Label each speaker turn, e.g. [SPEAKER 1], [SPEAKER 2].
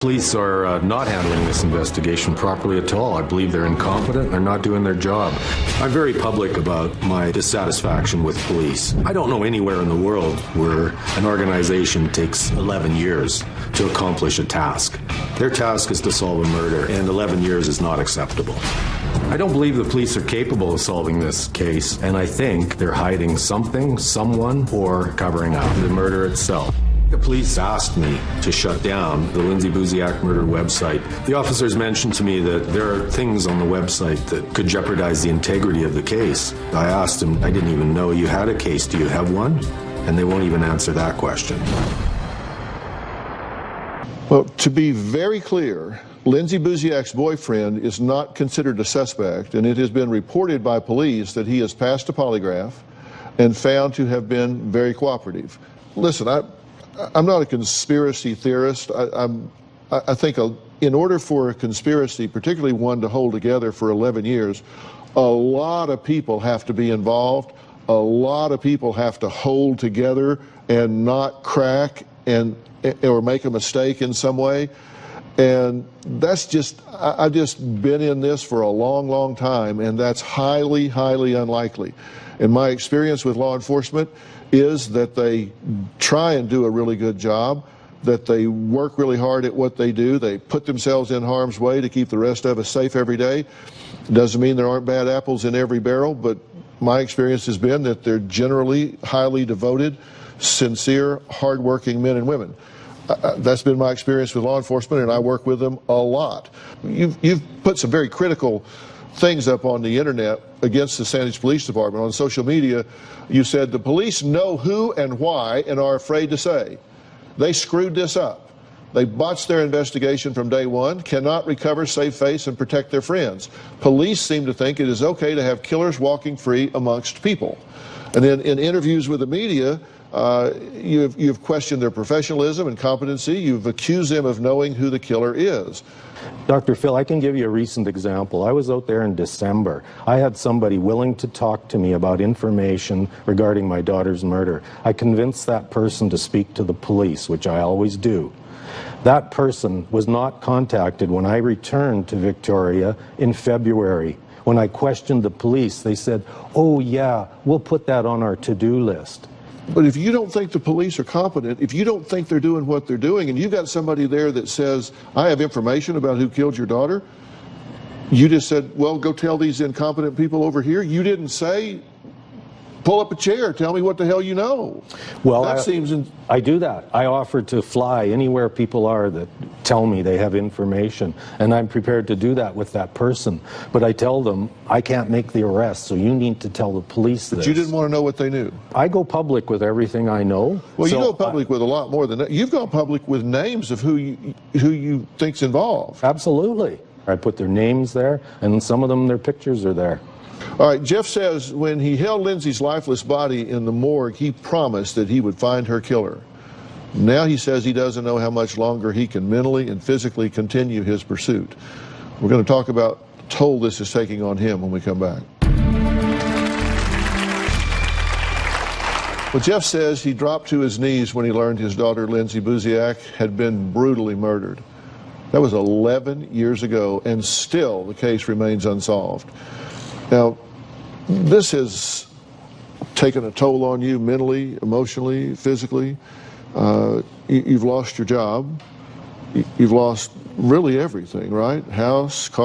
[SPEAKER 1] Police are not handling this investigation properly at all. I believe they're incompetent. They're not doing their job. I'm very public about my dissatisfaction with police. I don't know anywhere in the world where an organization takes 11 years to accomplish a task. Their task is to solve a murder, and 11 years is not acceptable. I don't believe the police are capable of solving this case, and I think they're hiding something, someone, or covering up the murder itself. The police asked me to shut down the Lindsay Buziak murder website. The officers mentioned to me that there are things on the website that could jeopardize the integrity of the case. I asked them, I didn't even know you had a case. Do you have one? And they won't even answer that question.
[SPEAKER 2] Well, to be very clear, Lindsay Buziak's boyfriend is not considered a suspect, and it has been reported by police that he has passed a polygraph and found to have been very cooperative. Listen, I'm not a conspiracy theorist. I think in order for a conspiracy, particularly one to hold together for 11 years, a lot of people have to be involved. A lot of people have to hold together and not crack or make a mistake in some way. And that's just, I've just been in this for a long, long time, and that's highly, highly unlikely. And my experience with law enforcement is that they try and do a really good job, that they work really hard at what they do. They put themselves in harm's way to keep the rest of us safe every day. Doesn't mean there aren't bad apples in every barrel, but my experience has been that they're generally highly devoted, sincere, hardworking men and women. That's been my experience with law enforcement, and I work with them a lot. You've put some very critical things up on the internet against the Sandwich Police Department. On social media, you said the police know who and why and are afraid to say. They screwed this up. They botched their investigation from day one, cannot recover, save face, and protect their friends. Police seem to think it is okay to have killers walking free amongst people. And then in interviews with the media, you've questioned their professionalism and competency. You've accused them of knowing who the killer is.
[SPEAKER 1] Dr. Phil, I can give you a recent example. I was out there in December. I had somebody willing to talk to me about information regarding my daughter's murder. I convinced that person to speak to the police, which I always do. That person was not contacted when I returned to Victoria in February. When I questioned the police, they said, "Oh yeah, we'll put that on our to-do list."
[SPEAKER 2] But if you don't think the police are competent, if you don't think they're doing what they're doing, and you've got somebody there that says, I have information about who killed your daughter, you just said, well, go tell these incompetent people over here. You didn't say, pull up a chair, tell me what the hell you know.
[SPEAKER 1] Well,
[SPEAKER 2] that
[SPEAKER 1] I do that. I offer to fly anywhere people are that tell me they have information, and I'm prepared to do that with that person. But I tell them, I can't make the arrest, so you need to tell the police this.
[SPEAKER 2] But you didn't want to know what they knew.
[SPEAKER 1] I go public with everything I know.
[SPEAKER 2] Well, you go public with a lot more than that. You've gone public with names of who you think's involved.
[SPEAKER 1] Absolutely. I put their names there, and some of them, their pictures are there.
[SPEAKER 2] All right, Jeff says when he held Lindsay's lifeless body in the morgue, he promised that he would find her killer. Now he says he doesn't know how much longer he can mentally and physically continue his pursuit. We're going to talk about the toll this is taking on him when we come back. Well, Jeff says he dropped to his knees when he learned his daughter, Lindsay Buziak, had been brutally murdered. That was 11 years ago, and still the case remains unsolved. Now, this has taken a toll on you mentally, emotionally, physically. You've lost your job. You've lost really everything, right? House, car.